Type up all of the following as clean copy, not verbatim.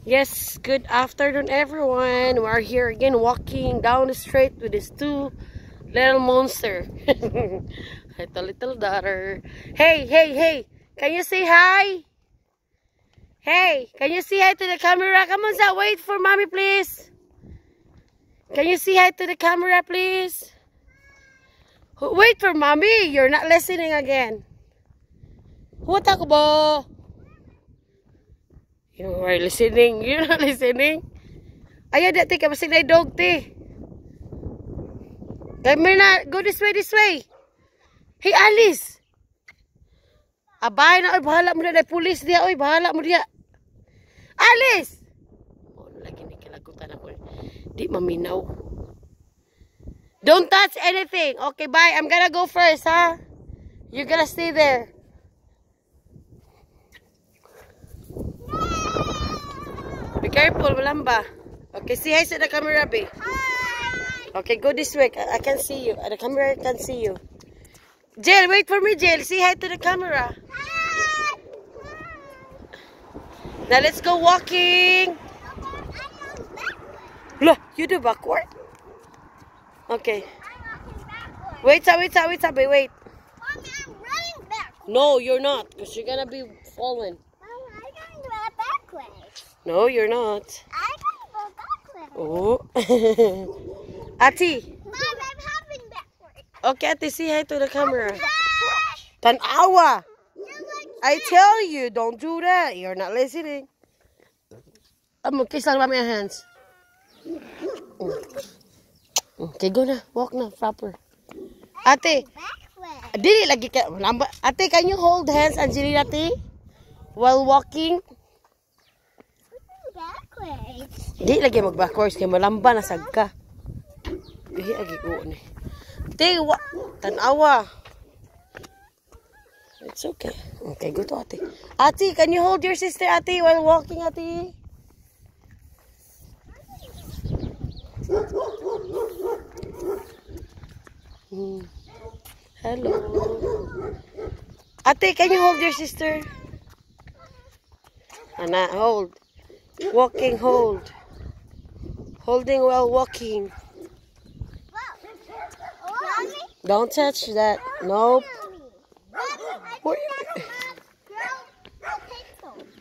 Yes, good afternoon everyone. We're here again walking down the street with these two little monster. Little daughter. Hey, hey, hey. Can you say hi? Hey, can you say hi to the camera? Come on, Zah, wait for mommy, please. Can you say hi to the camera, please? Wait for mommy. You're not listening again. What ako? You are listening. You're not listening. Ayaw dati ka masig na dog te. Come na. Go this way. Hey Alice. Abay na. Oy, bahala mo na. Pulis dia. Oy, bahala mo dia. Alice. Oh, lagi ni kilagutan ako. Di maminaw. Don't touch anything. Okay, bye. I'm gonna go first, ha? You're gonna stay there. Be careful, malamba. Okay, say hi to the camera, be. Hi. Okay, go this way. I can see you. The camera can see you. Jill, wait for me, Jill. Say hi to the camera. Hi. Now let's go walking. Look, you do backward. Okay. Wait. Mommy, I'm running backwards. No, you're not, because you're gonna be falling. Mom, I'm going to go backwards. No, you're not. I'm going to go backwards. Oh. Ati. Mom, I'm hopping backwards. Okay, Ati, say hi to the camera. Hi. Tanawa. You're like I tell you, don't do that. You're not listening. Kiss lang my hands. Okay, go na. Walk na, proper. Ate, backwards. dili lagi ka. Ate, can you hold hands, Angelina, ate? While walking? Backwards. Di lagi mag-backwards kay malamba na sagka. Di lagi ko ni. Ate, tanawa. It's okay. Okay, go to ate. Ate, can you hold your sister, ate, while walking, ate? Hello. Ate, can you hold your sister? Ana, hold. Walking, hold. Holding while walking. Mommy? Don't touch that. Nope. Where?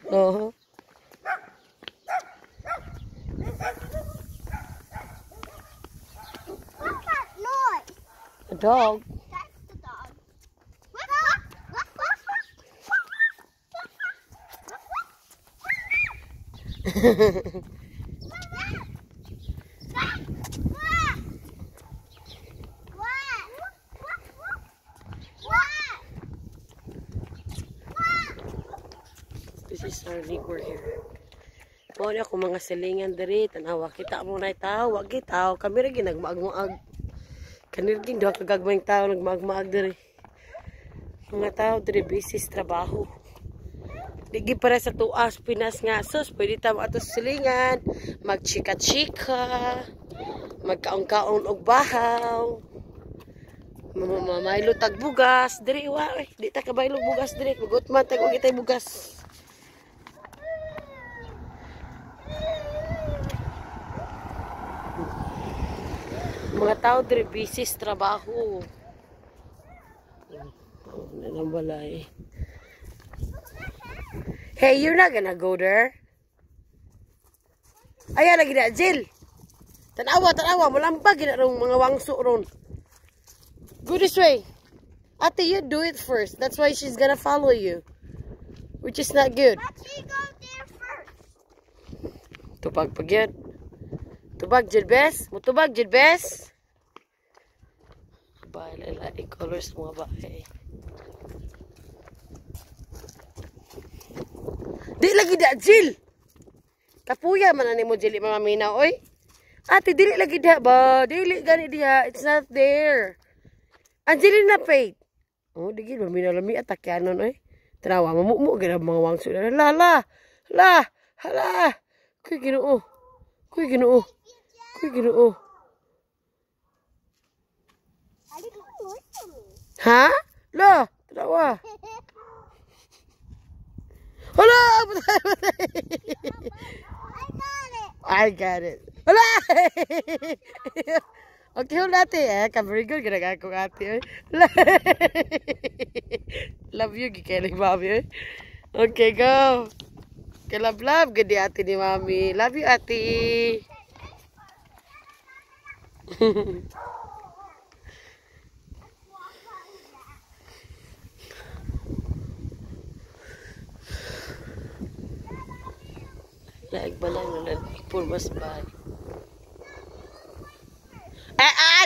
Uh-huh. What's that noise? A dog. That's the dog. This is our neighbor here. Muna ako mga silingan diri. Tanawa kita mo na tao. Wag kita. Kami rin nagmaag-maag. Kanir din doon kagagmayng tao nagmaag-maag diri. Mga tao diri bisis trabaho. Digi para sa tuas Pinas nga sus. Pwede tamo ato silingan. Magchika-chika. Magkaon-kaon og bahaw. Mamamaylo tag bugas. Diri wa. Di ta kabaylo bugas diri. Magutman tag og itay bugas. Mga tao diri busy sa trabaho. Nanambalay. Hey, you're not gonna go there. Ayan lagi na, Jill. Tanawa. Malambag na rin mga wangso ron. Go this way. Ate, you do it first. That's why she's gonna follow you. Which is not good. But she go there first. Tubag pagyad. Tubag, Jilbes. Mutubag, Jilbes. Lalaki colors mga bahay. Di lagi da, Jill. Kapuya man ani mo, Jill, mga minaw, oy. Ate, dili lagi da ba? Dili gani diha. It's not there. Angelina Faith. Oh, digi ba minalami atakyanon, oy. Tanawa, mamumu gina mga wangso. La. Kuy Ginoo. Ha? La, tanawa. Hala! I got it. Wala! Okay, hold ate. Very good. Ginagawa ko ate. Love you, gikaling mami. Okay, go. Okay, love. Gadi ate ni mami. Love you, ate. Laig ba lang na purmas ba?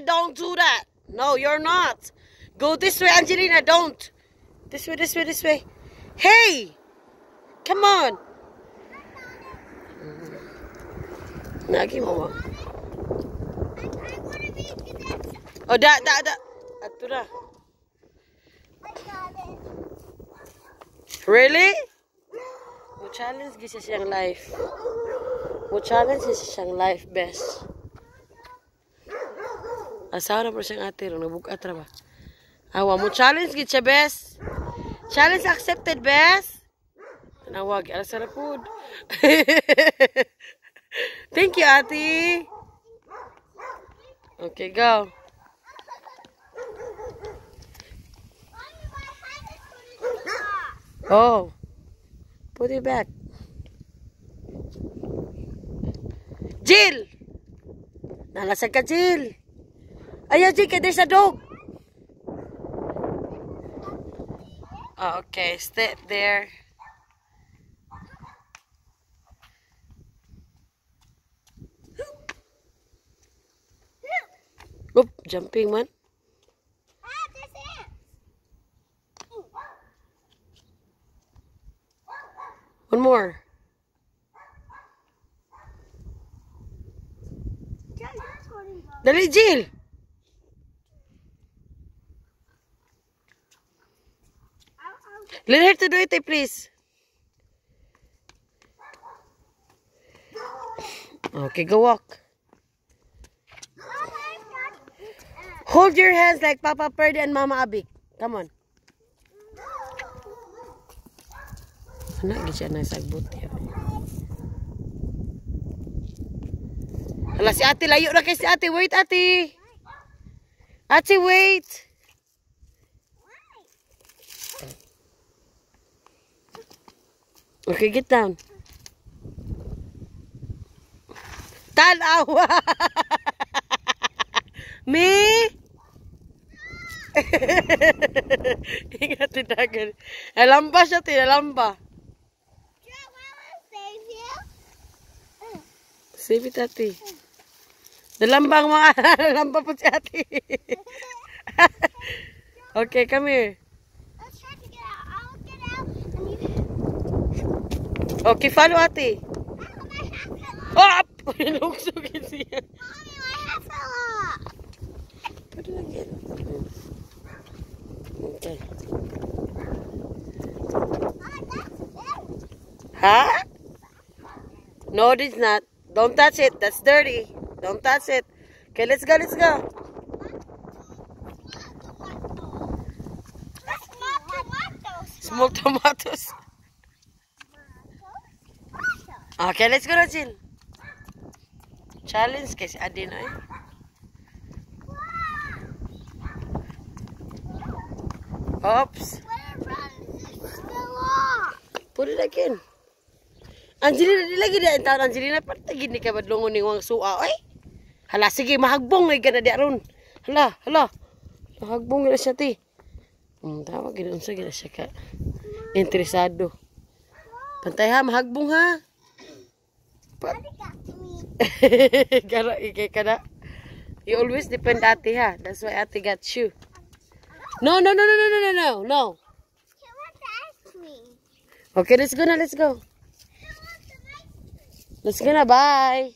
Don't do that. No, you're not. Go this way, Angelina. Don't. This way. Hey! Come on. Nagi mama. Oh, da. Ato na. Really? Mo challenge gisa siyang life. Mo challenge gisa siyang life best. Asawa na po siyang ate ro nabugat ra ba? Awa mo challenge gid siya best. Challenge accepted best. Nawag ala sa food. Thank you, ate. Okay, go. Oh. Put it back. Jill! Nalasag ka, Jill. Ayaw, Jill, there's a dog. Oh, okay, stay there. Oop, jumping man. One more. Dali, Jill. Let her to do it, please. Okay, go walk. Hold your hands like Papa Purdy and Mama Abik. Come on. Anak, siya na sagbot yan. Hala, si ate, layo na kay si ate. Wait, ate. Ate, wait. Okay, get down. Tanawa. Me? Ingat tindagan. Alamba siya, tinalamba. Save it, ate. Nalambang mga, nalamba po si ate. Okay, come here. Let's try to get out. I'll get out. Okay, follow ate. Oh! Lugsugin siya. Mommy, my hat fell off. Put it again. Okay. Huh? No, it is not. Don't touch it. That's dirty. Don't touch it. Okay, let's go. That's Smoked tomatoes. Okay, let's go na, Jill. Challenge kasi adin ay. Oops. Put it again. Angelina, di lagi na taon Angelina, patagin ni ka badlongon ning wang suwa. Ay. Hala, sige, mahagbong ay ka na di aron. Hala. Mahagbong na siya ti. Tawag ginoon sa gina siya ka. Interesado. Pantay ha, mahagbong ha. Gara ikay ka na. You always depend ate ha. That's why ate got you. No. Okay, let's go na. Let's go na. Bye.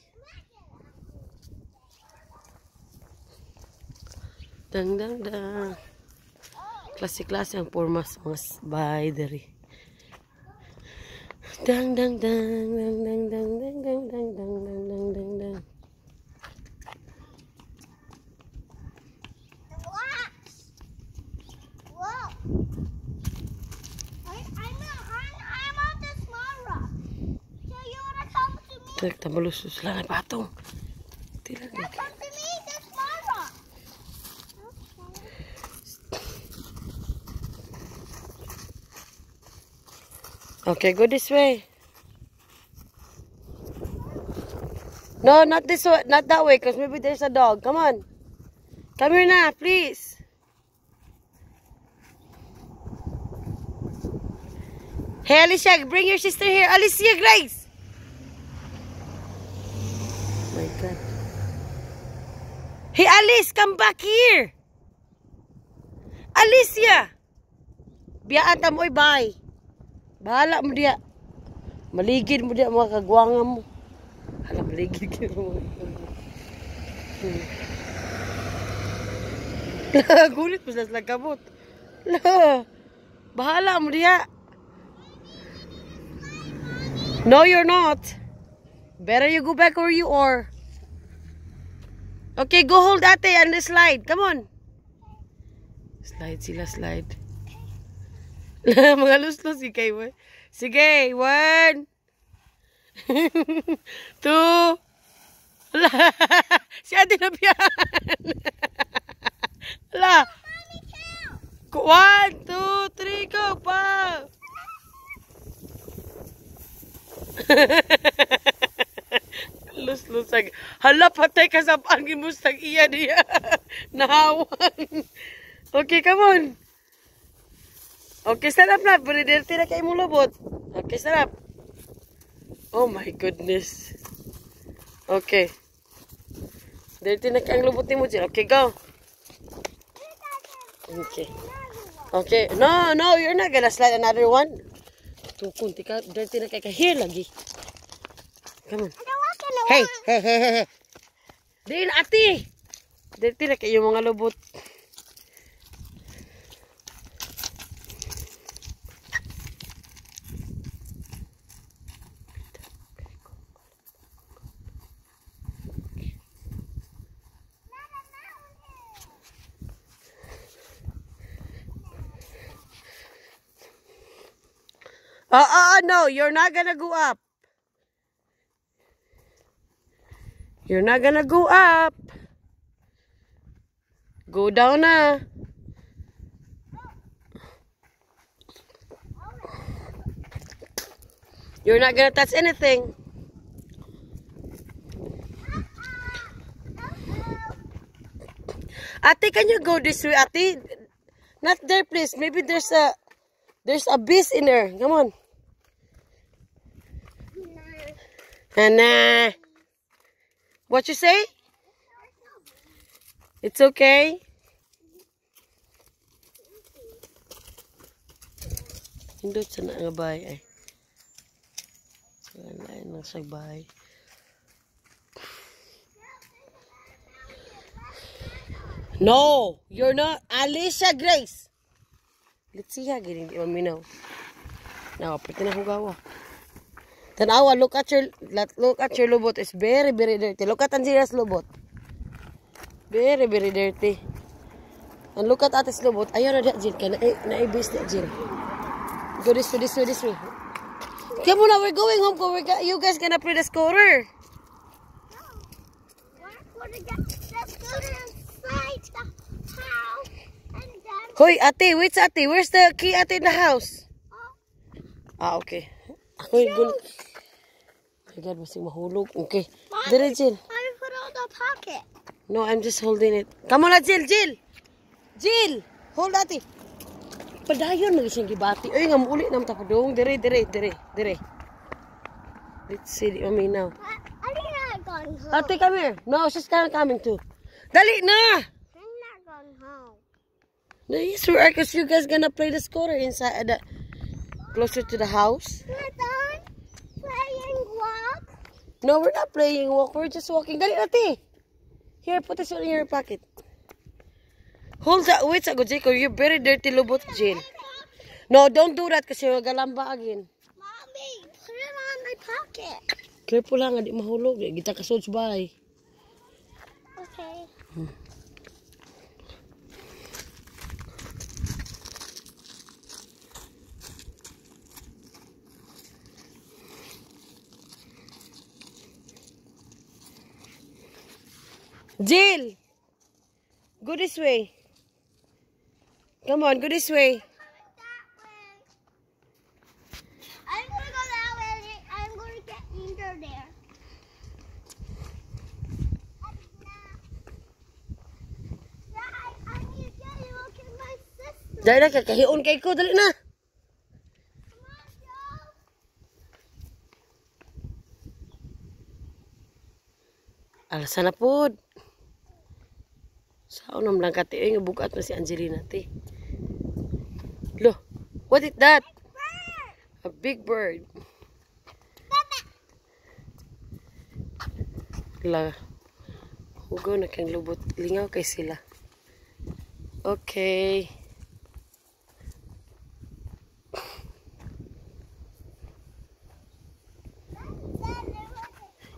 Dang. Klase-klase ang formas mga bye diri. Dang. Tambalusos lang ay patong. Tila Come to me, there's Mara. Okay, go this way. No, not this way, not that way, because maybe there's a dog. Come on. Come here now, please. Hey, Alicia, bring your sister here. Alicia Grace. Oh my God. Hey, Alice, come back here. Alicia. Biyaan ta mo, bye. Bahala mo diya. Maligid mo diya mga kagwanga mo. Hala, maligid mo. Gulit mo sa lagabot. Bahala mo diya. No, you're not. Better you go back where you are. Okay, go hold ate and the slide. Come on. Slide sila, slide. Mga luslos si kay mo. Sige, 1 2 si ate na biyan. La. 1 2 3 go pa. Lus-lusag. Hala, patay ka sa pangin mo sa iya diya. Nahawan. Okay, come on. Okay, stand up na. Beridirti na kayo mo lobot. Okay, stand up. Oh my goodness. Okay. Dirty na kayo lobot ni mo dyan. Okay, go. Okay. Okay. No, no, you're not gonna slide another one. Tukun, tika, dirty na kayo. Here lagi. Come on. Hey, hey, hey, hey, hey. Din, ati. Dirty na kayo mga lobot. No, you're not gonna go up. You're not gonna go up. Go down na. You're not gonna touch anything. Ate, can you go this way, Ate? Not there, please. Maybe there's a beast in there. Come on. Nah. What you say? It's okay. Hindot sa na nga bahay ay. Wala na sa bahay. No, you're not. Alicia Grace. Let's see how getting the now. Now, pwede na hugawa. Tanawa, look at your lobot. It's very, very dirty. Look at Angela's lobot. Very, very dirty. And look at Ate's lobot. Ayaw na da, Jill. Na-ibis na, Jill. Go this way, this way, this way. Come on, we're going home. You guys gonna play the scorer. Hoy, Ate, wait, Ate. Where's the key, Ate, in the house? Ah, okay. Ako yung gulit. My God, masing mahulog. Okay. Dire, Jill. I put on the pocket. No, I'm just holding it. Come on, Jill, Jill. Jill, hold Ate. Padayon, magising gibati. Ay, nga muli naman tapadong. Dire. Let's see the Omi now. I'm not going home. Ate, come here. No, she's coming too. Dali na! I'm not going home. No, yes, we are, because you guys gonna play the scorer inside, closer to the house. We're done playing walk. No, we're not playing walk. We're just walking. Dali, Ate. Here, put this one in your pocket. Hold that. Wait a second, Jacob. You're very dirty, lobot, Jill. No, don't do that kasi magalamba again. Mommy, put it on my pocket. Careful lang, di mahulog. Kita ka sods bay. Okay. Jill! Go this way. Come on, go this way. I'm gonna go that way. I'm gonna get injured there. I need to get you. Look at my sister. Dali na, kakahiyon kay ko. Dali na. Come on, Joe. Alasan na po. Saan naman lang kati. Ay, bugat na si Angelina, te. Look, what is that? A big bird. La. Hugo na kang lubot. Lingaw kay sila. Okay.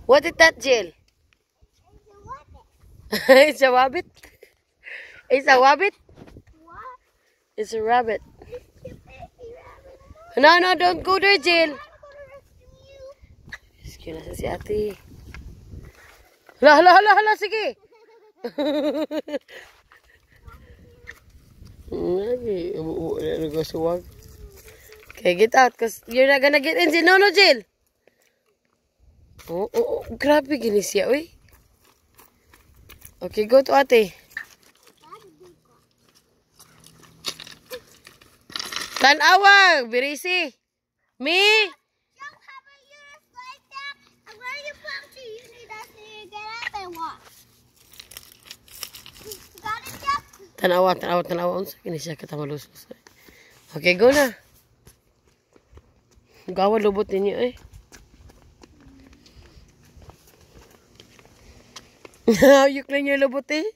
What is that, Jill? It's a rabbit. It's a rabbit. What? It's a rabbit. It's a baby rabbit. No, no, don't go there, Jill. I'm gonna rescue you. Excuse na si ate. Hala, hala, hala, hala, sige. Okay, get out, cause you're not gonna get in, Jill. No, no, Jill. Oh, oh, oh, grabe gini siya, uy. Okay, go to ate. Tanawa, birisi. Me? Joe, how about you just like that? And where are you pumping? You need us to get up and walk. Got it, Joe? Tanawa, tanawa, tanawa. Unsa gini siya katamalusos. Okay, go na. Gawa lubot ninyo, eh. How you clean your lubot, eh?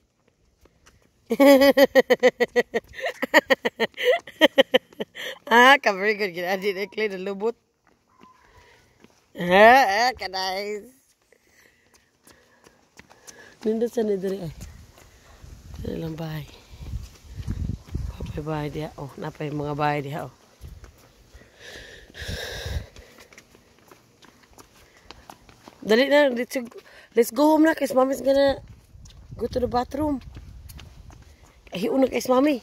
Very good. I did clean the lubot. Kadais. Nindot sa nidiri, eh. Dali lang bahay. Papay bahay diha. Oh, napay mga bahay diha, oh. Dali na, let's go home na, cause mommy's gonna go to the bathroom. Ahiun na, cause mommy.